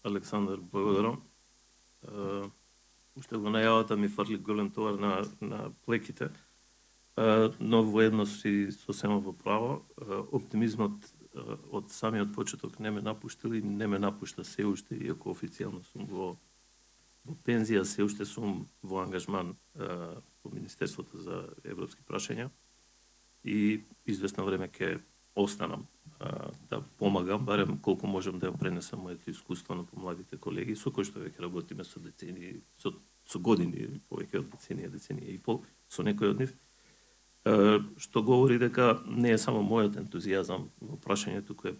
Александър, благодарам. Уште го најавата ми фарли голем товар на плеките, но воедно си сосема во право. Оптимизмот од самиот почеток не ме напуштил и не ме напушта се уште, иако официјално сум во пензија, се уште сум во ангажман во Министерството за европски прашања и известно време ќе останам да помагам, барем колку можам да ја пренесам моето искуство на помладите колеги, со кои што веќе работиме со децении, со години, повеќе од деценија и пол, со некој од нив, што говори дека не е само мојот ентузијазам во прашањето, кој е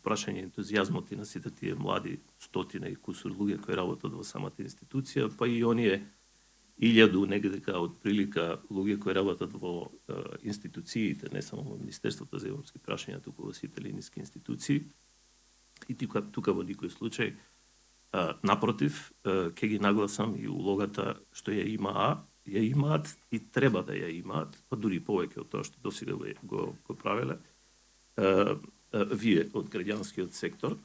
прашање ентузијазмот и на сите тие млади стотина и кусур луѓе кои работат во самата институција, па и оние 1000 негде од прилика луѓе кои работат во институциите, не само во Министерството за европски прашања, туку во сите линиски институции. И тука во никој случај, напротив, ќе ги нагласам и улогата што ја имаат и треба да ја имаат, па дури повеќе од тоа што досега го правеле. Вие од граѓанскиот сектор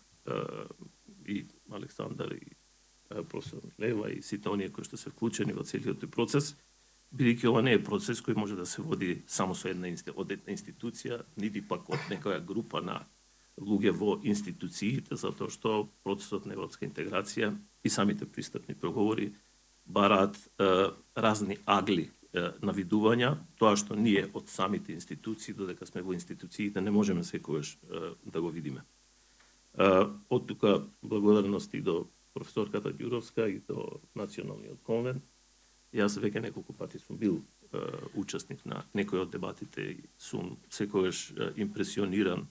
и Александар и професор Лева и сите оние кои што се вклучени во целиот тој процес, бидејќи ова не е процес кој може да се води само со една институција, нити пак од некоја група на луѓе во институциите, затоа што процесот на европска интеграција и самите пристапни преговори бараат разни агли на видувања, тоа што ние од самите институции, додека сме во институциите, не можеме секогаш да го видиме. Од тука благодарности до професорката Ѓуровска и до Националниот конвент. Јас веќе неколку пати сум бил учесник на некои од дебатите и сум секогаш импресиониран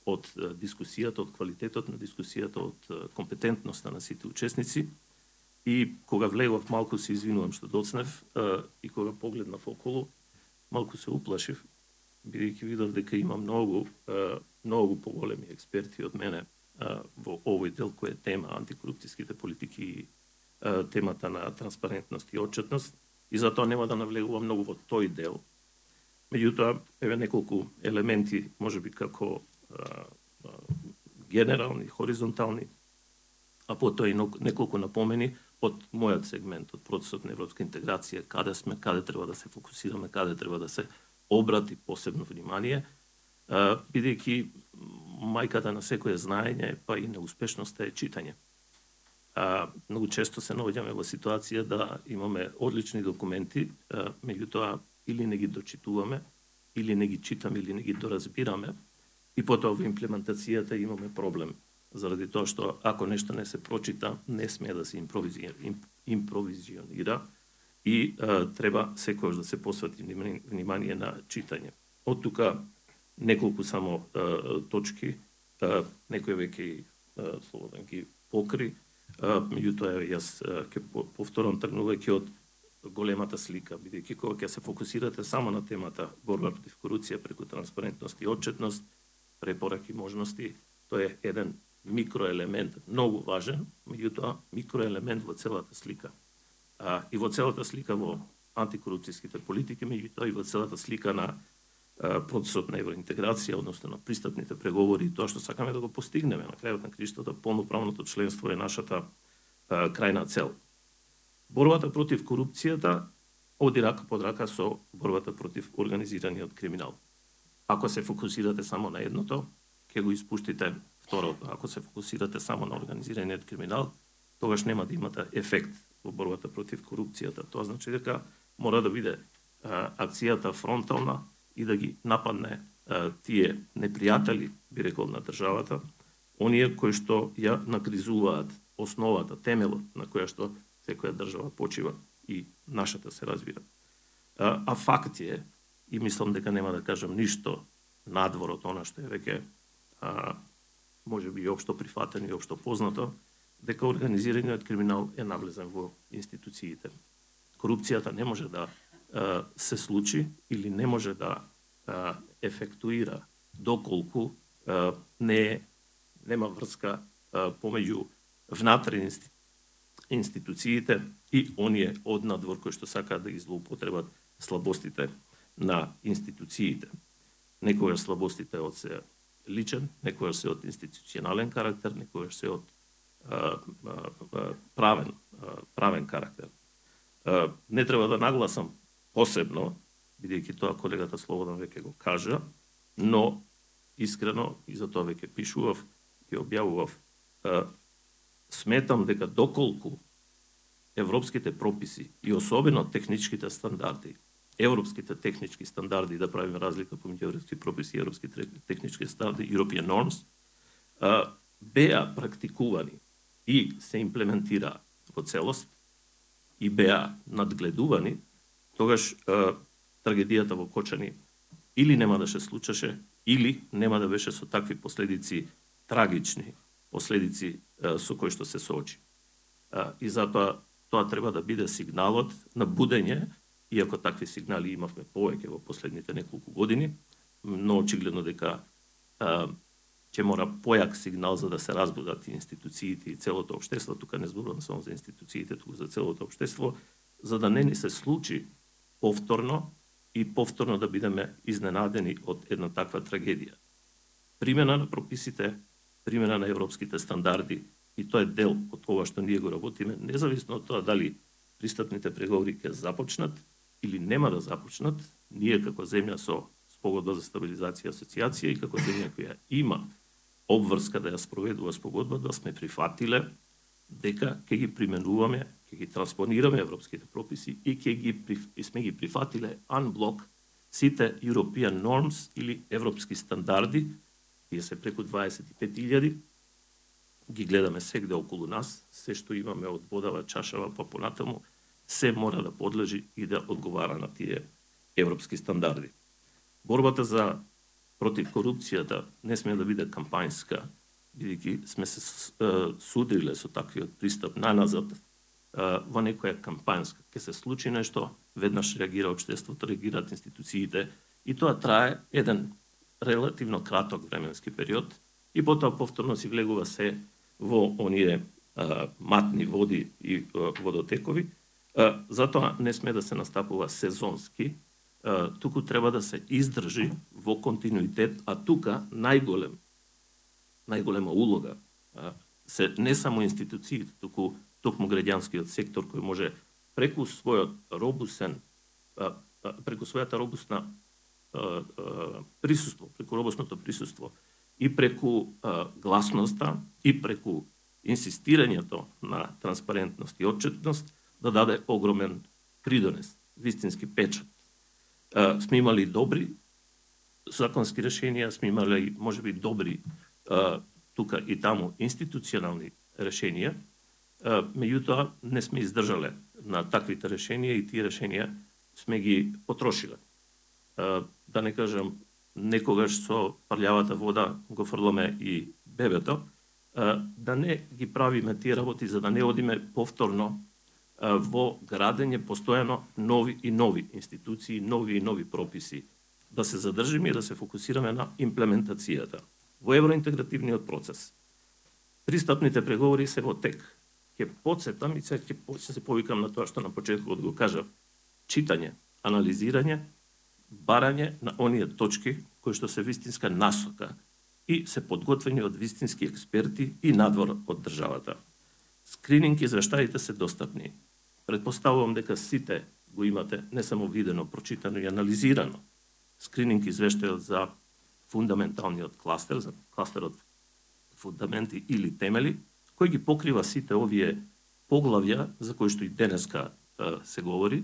од дискусијата, од квалитетот на дискусијата, од компетентноста на сите учесници. И кога влегов, малку се извинувам што доцнев, и кога погледнав околу, малку се уплашив, бидејќи видов дека има многу поголеми експерти од мене во овој дел кој е тема антикорупцијските политики и темата на транспарентност и отчетност, и затоа нема да навлегувам многу во тој дел. Меѓутоа, еве неколку елементи, можеби како генерални, хоризонтални, а потоа и неколку напомени од мојот сегмент, од процесот на европска интеграција, каде сме, каде треба да се фокусираме, каде треба да се обрати посебно внимание, бидејќи мајката на секое знаење, па и неуспешноста е читање. Многу често се наоѓаме во ситуација да имаме одлични документи, меѓутоа или не ги дочитуваме, или не ги читаме, или не ги доразбираме, и потоа во имплементацијата имаме проблем. Заради тоа што ако нешто не се прочита, не смее да се импровизионира и треба секојаш да се посвети внимание на читање. Од тука неколку само точки, некој веќе слободен ги покри, меѓутоа јас ќе повторам тргнувајќи од големата слика, бидејќи кога ќе се фокусирате само на темата борба против корупција преку транспарентност и отчетност, препораки, можности, тоа е еден микроелемент, многу важен, меѓутоа микроелемент во целата слика. И во целата слика во антикорупцијските политики, меѓутоа и во целата слика на процесот на евроинтеграција, односно на пристапните преговори, тоа што сакаме да го постигнеме на крајот на криштата, полноправното членство е нашата крајна цел. Борбата против корупцијата оди рака под рака со борбата против организираниот криминал. Ако се фокусирате само на едното, ќе го испуштите второто. Ако се фокусирате само на организираниот криминал, тогаш нема да имате ефект во борбата против корупцијата. Тоа значи дека мора да биде акцијата фронтална и да ги нападне тие непријатели, би рекол, на државата, оние кои што ја накризуваат основата, темелот на која што секоја држава почива и нашата се разбира. А факт е, и мислам дека нема да кажам ништо надвор од она што е веќе можеби и општо прифатено и општо познато, дека организираниот криминал е навлезен во институциите. Корупцијата не може да се случи или не може да ефектуира доколку нема врска помеѓу внатре институциите и оние од надвор кои што сакаат да ги злоупотребат слабостите на институциите. Некогаш слабостите од се личен, некогаш се од институционален карактер, некогаш се од правен карактер. Не треба да нагласам посебно, бидејќи тоа колегата Слободан веќе го кажа, но искрено, и за тоа веќе пишував и објавував, сметам дека доколку европските прописи и особено техничките стандарди, европските технички стандарди, да правиме разлика помеѓу европски прописи и европски технички стандарди, European Norms, беа практикувани и се имплементира во целост и беа надгледувани, тогаш трагедијата во Кочани или нема да се случеше, или нема да беше со такви последици, трагични последици со кои што се соочи. И затоа тоа треба да биде сигналот на будење, иако такви сигнали имавме повеќе во последните неколку години, но очигледно дека ќе мора појак сигнал за да се разбудат и институциите и целото општество, тука не зборувам само за институциите, туку за целото општество, за да не ни се случи повторно и повторно да бидеме изненадени од една таква трагедија. Примена на прописите, примена на европските стандарди, и тоа е дел од ова што ние го работиме, независно од тоа дали пристапните преговори ќе започнат или нема да започнат, ние како земја со спогодба за стабилизација и асоциација и како земја која има обврска да ја спроведува спогодбата, сме прифатиле дека ќе ги применуваме, ќе ги транспонираме европските прописи и сме ги прифатиле unblock сите European Norms или европски стандарди, тие се преку 25.000, ги гледаме сегде околу нас, се што имаме од водава, чашава, па понатаму, се мора да подлежи и да одговара на тие европски стандарди. Борбата за против корупцијата не сме да биде кампањска, бидејќи сме се судриле со таквиот пристап наназад во некоја кампањска. Ке се случи нешто, веднаш реагира општеството, реагираат институциите и тоа трае еден релативно краток временски период и потоа повторно си влегува се во оние матни води и водотекови. Затоа не сме да се настапува сезонски, туку треба да се издржи во континуитет, а тука најголема улога се не само институциите, туку токму граѓанскиот сектор кој може преку својата робусна присуство, преку робусното присуство и преку гласноста и преку инсистирањето на транспарентност и отчетност да даде огромен придонес, вистински печат. Сме имали добри законски решенија, сме имали можеби добри тука и таму институционални решенија, меѓутоа не сме издржале на таквите решенија и тие решенија сме ги потрошиле. Да не кажам, некогаш со прлјавата вода го фрламе и бебето, да не ги правиме тие работи за да не одиме повторно во градење постојано нови и нови институции, нови и нови прописи, да се задржиме и да се фокусираме на имплементацијата. Во евроинтегративниот процес, пристапните преговори се во тек. Ќе потсетам и ќе се повикам на тоа што на почетокот го кажав. Читање, анализирање, барање на оние точки кои што се вистинска насока и се подготвени од вистински експерти и надвор од државата. Скрининг извештаите се достапни. Предпоставувам дека сите го имате не само видено, прочитано и анализирано. Скрининг извештајот за фундаменталниот кластер, за кластерот фундаменти или темели, кој ги покрива сите овие поглавја за кои што и денеска се говори,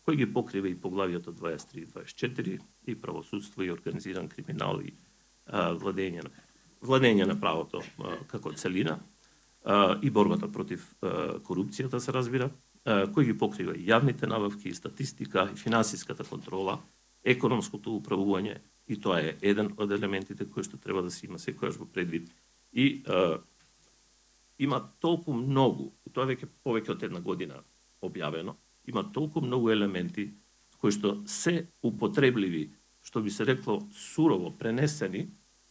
кој ги покрива и поглавјата 23 и 24, и правосудство, и организиран криминал, и владење на правото како целина, и борбата против корупцијата се разбира, кој ги покрива и јавните набавки, и статистика, и финансиската контрола, економското управување, и тоа е еден од елементите кои што треба да се има секојаш во предвид. И има толку многу, тоа веќе повеќе од една година објавено, има толку многу елементи кои што се употребливи, што би се рекло сурово пренесени,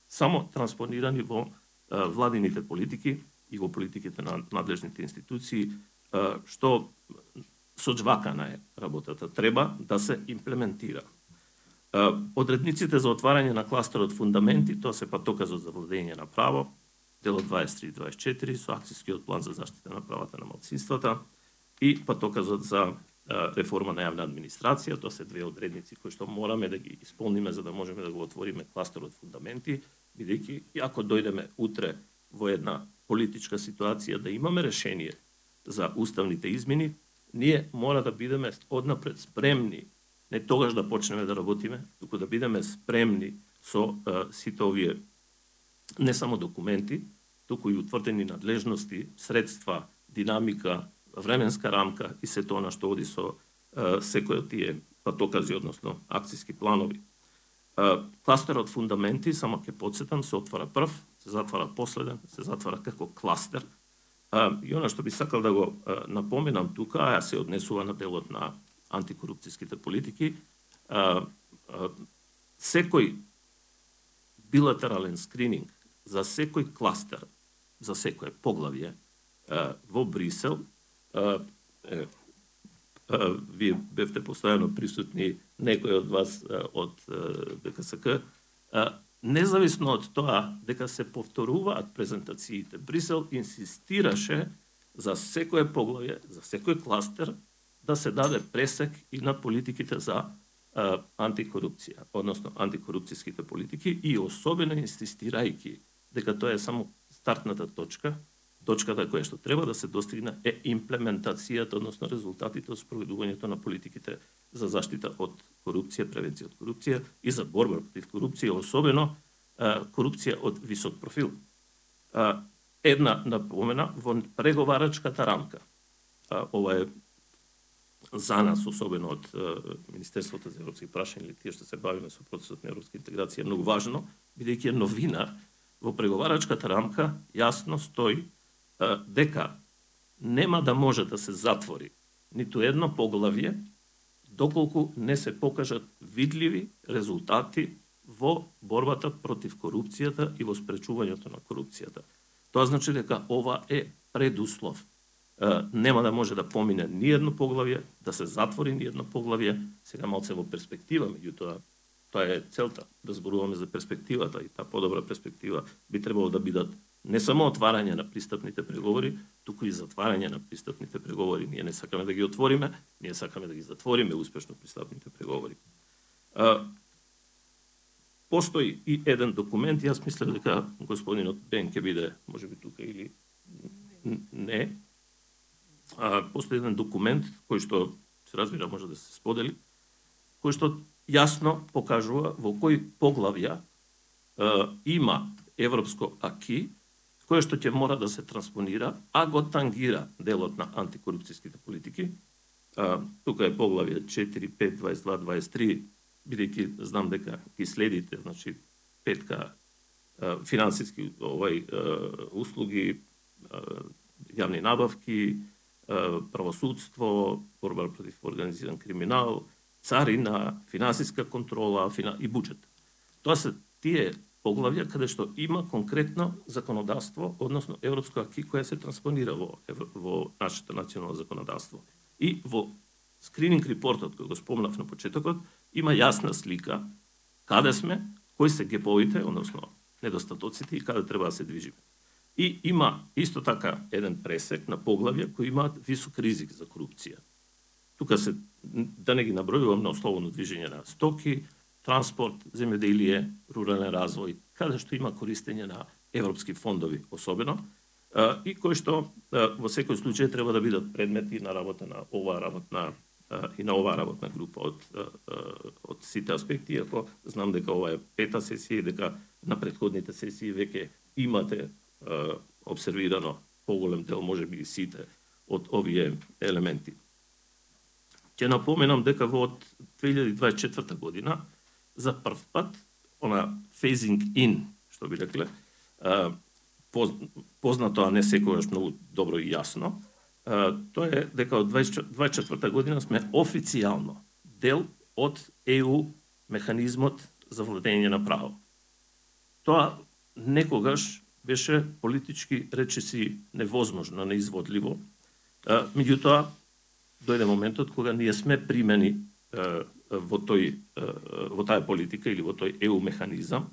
само транспонирани во владините политики и во политиките на надлежните институции, што соџвакана е работата. Треба да се имплементира. Одредниците за отварање на кластерот фундаменти, тоа се патоказот за владење на право, делот 23 и 24 со акцискиот план за заштита на правата на малцинствата и патоказот за реформа на јавна администрација. Тоа се две одредници кои што мораме да ги исполниме за да можеме да го отвориме кластерот фундаменти, бидејќи ако дојдеме утре во една политичка ситуација да имаме решение за уставните измени, ние мора да бидеме однапред спремни, не тогаш да почнеме да работиме, туку да бидеме спремни со сите овие не само документи, туку и утврдени надлежности, средства, динамика, временска рамка и сето она што оди со секој од тие патокази, односно акциски планови. Кластерот фундаменти, само ќе подсетам, се отвара прв, се затвара последен, се затвара како кластер. И она што би сакал да го напоменам тука, а се однесува на делот на антикорупцијските политики, секој билатерален скрининг за секој кластер, за секој поглавје во Брисел, вие бевте постојано присутни, некој од вас од ДКСК, независно од тоа дека се повторуваат презентациите, Брисел инсистираше за секое поглавје, за секој кластер, да се даде пресек и на политиките за антикорупција, односно антикорупцијските политики и особено инсистирајќи дека тоа е само стартната точка, точката која што треба да се достигне е имплементацијата, односно резултатите од спроведувањето на политиките за заштита од корупција, превенција од корупција и за борба против корупција, особено корупција од висок профил. Една напомена во преговарачката рамка. Ова е за нас, особено од Министерството за европски прашања или тие што се бавиме со процесот на европска интеграција, многу важно, бидејќи е новина во преговарачката рамка јасно стои дека нема да може да се затвори ниту едно поглавје доколку не се покажат видливи резултати во борбата против корупцијата и во спречувањето на корупцијата. Тоа значи дека ова е предуслов. Нема да може да помине ни едно поглавје, да се затвори ни едно поглавје, сега малце во перспектива, меѓутоа тоа е целта, да зборуваме за перспективата и таа подобра перспектива би требало да бидат не само отварање на пристапните преговори, туку и затварање на пристапните преговори. Ние не сакаме да ги отвориме, ние сакаме да ги затвориме успешно пристапните преговори. Постои и еден документ, јас мислев дека господинот Бен ќе биде, можеби тука или не. Постои еден документ кој што се разбира може да се сподели, кој што јасно покажува во кој поглавја има европско аки, кое што ќе мора да се транспонира, а го тангира делот на антикорупцијските политики. Тука е поглавје 4, 5, 22, 23, бидејќи знам дека ги следите, значи петка финансиски услуги, јавни набавки, правосудство, борба против организиран криминал, царина, финансиска контрола и буџет. Тоа се тие поглавја каде што има конкретно законодавство, односно европско аки која се транспонира во нашето национално законодавство. И во скрининг репортот кој го спомнав на почетокот има јасна слика каде сме, кои се геповите, односно недостатоците и каде треба да се движиме. И има исто така еден пресек на поглавја кои имаат висок ризик за корупција. Тука се, да не ги набројувам, на слободно движење на стоки, транспорт, земјоделие, рурален развој, каде што има користење на европски фондови особено, и кои што во секој случај треба да бидат предмети на работа на оваа работна група од сите аспекти, иако знам дека ова е пета сесија и дека на претходните сесии веќе имате обсервирано поголем дел, можеби и сите од овие елементи. Ќе напоменам дека во 2024 година за прв пат, она phasing in, што би рекле, познато, а не секогаш многу добро и јасно, тоа е дека од 2024 година сме официјално дел од EU механизмот за владење на право. Тоа некогаш беше политички речиси невозможно, неизводливо, меѓутоа дојде моментот кога ние сме примени во таа политика или во тој EU механизам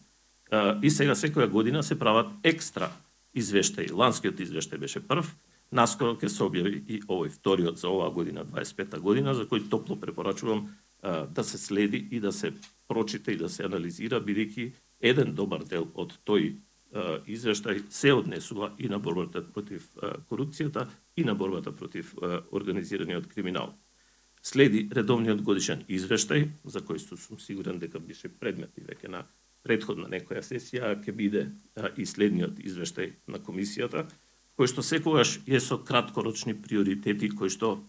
и сега секоја година се прават екстра извештај, ланскиот извештај беше прв, наскоро ќе се објави и овој вториот за оваа година, 25-та година, за кој топло препорачувам да се следи и да се прочита и да се анализира, бидејќи еден добар дел од тој извештај се однесува и на борбата против корупцијата и на борбата против организираниот криминал. Следи редовниот годишен извештај, за кој сум сигурен дека беше предмет и веќе на претходна некоја сесија, ќе биде и следниот извештај на комисијата, кој што секогаш е со краткорочни приоритети кои што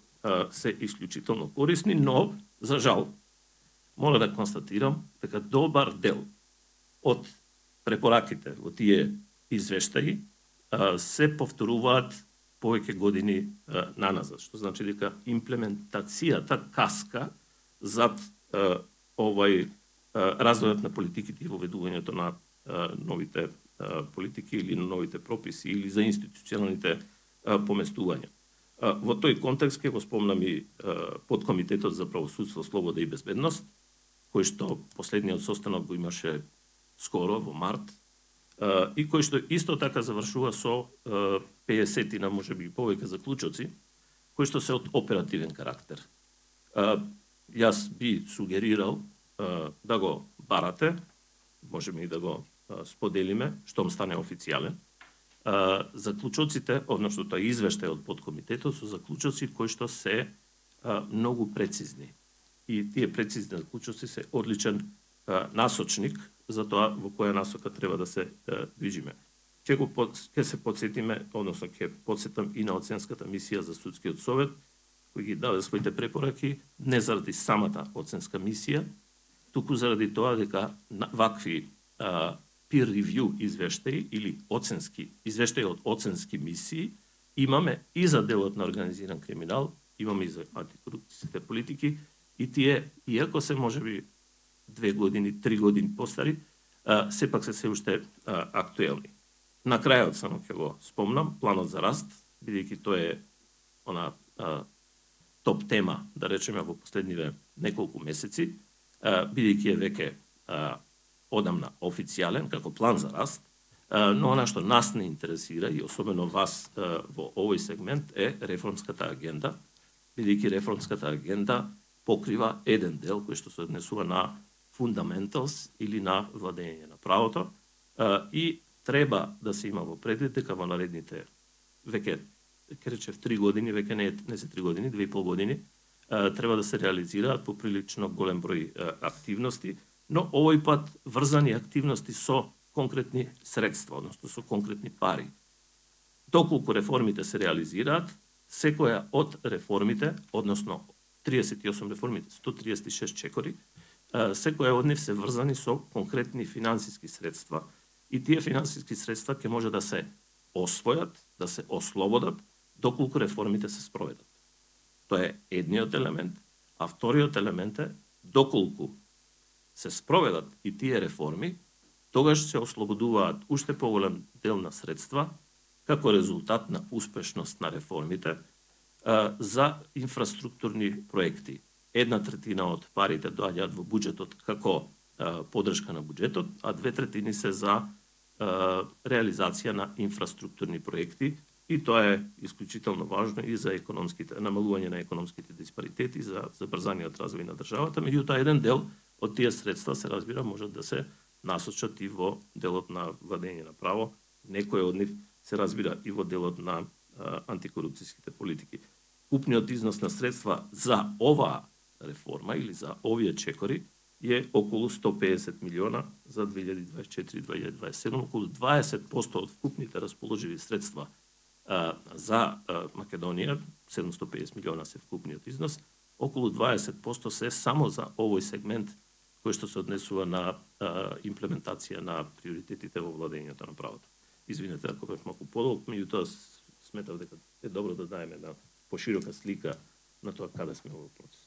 се исклучително корисни, но, за жал, мора да констатирам дека добар дел од препораките во тие извештаи се повторуваат повеќе години наназад, што значи дека имплементацијата каска зад овај развојот на политиките и воведувањето на новите политики или на новите прописи или за институционалните поместувања. Во тој контекст ќе го спомнам и подкомитетот за правосудство, слобода и безбедност, кој што последниот состанок го имаше скоро во март и кој што исто така завршува со 50-тина, можеби и повеќе заклучоци, кои што се од оперативен карактер. Јас би сугерирал да го барате, можеме и да го споделиме, штом стане официјален. Заклучоците, односно тој извештај од подкомитетот, со заклучоци кои што се многу прецизни. И тие прецизни заклучоци се одличен насочник за тоа во која насока треба да се движиме. Ќе се подсетиме, односно ќе подсетам и на оценската мисија за судскиот совет, кој ги даде своите препораки не заради самата оценска мисија, туку заради тоа дека вакви peer review извештаи или извештаи од оценски мисии имаме и за делот на организиран криминал, имаме и за антикорупцијските политики и тие, иако се можеби 2 години, 3 години постари, сепак се уште актуелни. На крајот само ќе го спомнам, планот за раст, бидејќи тоа е она топ тема, да речеме, во последниве неколку месеци, бидејќи е веќе одамна официјален како план за раст, но она што нас не интересира и особено вас во овој сегмент е реформската агенда, бидејќи реформската агенда покрива еден дел кој што се однесува на fundamentals или на владење на правото и треба да се има во предвид дека во наредните веќе ќе речев 3 години, веќе не се 3 години, 2,5 години, треба да се реализираат поприлично голем број активности, но овој пат врзани активности со конкретни средства, односно со конкретни пари. Доколку реформите се реализираат, секоја од реформите, односно 38 реформите, 136 чекори, секоја од нив се врзани со конкретни финансиски средства и тие финансиски средства ќе може да се освојат, да се ослободат, доколку реформите се спроведат. Тоа е едниот елемент, а вториот елемент е доколку се спроведат и тие реформи, тогаш се ослободуваат уште поголем дел на средства како резултат на успешност на реформите за инфраструктурни проекти. 1/3 од парите доаѓаат во буџетот како поддршка на буџетот, а 2/3 се за реализација на инфраструктурни проекти и тоа е исклучително важно и за намалување на економските диспаритети, за забрзаниот развој на државата, меѓутоа еден дел од тие средства се разбира можат да се насочат и во делот на владење на право, некој од нив се разбира и во делот на антикорупцијските политики. Купниот износ на средства за оваа реформа или за овие чекори е околу 150 милиона за 2024-2027, околу 20% од вкупните расположиви средства за Македонија, 750 милиона се вкупниот износ, околу 20% се само за овој сегмент кој што се однесува на имплементација на приоритетите во владењето на правото. Извинете ако бев малку подолг, меѓутоа сметав дека е добро да даеме една поширока слика на тоа каде сме во процес.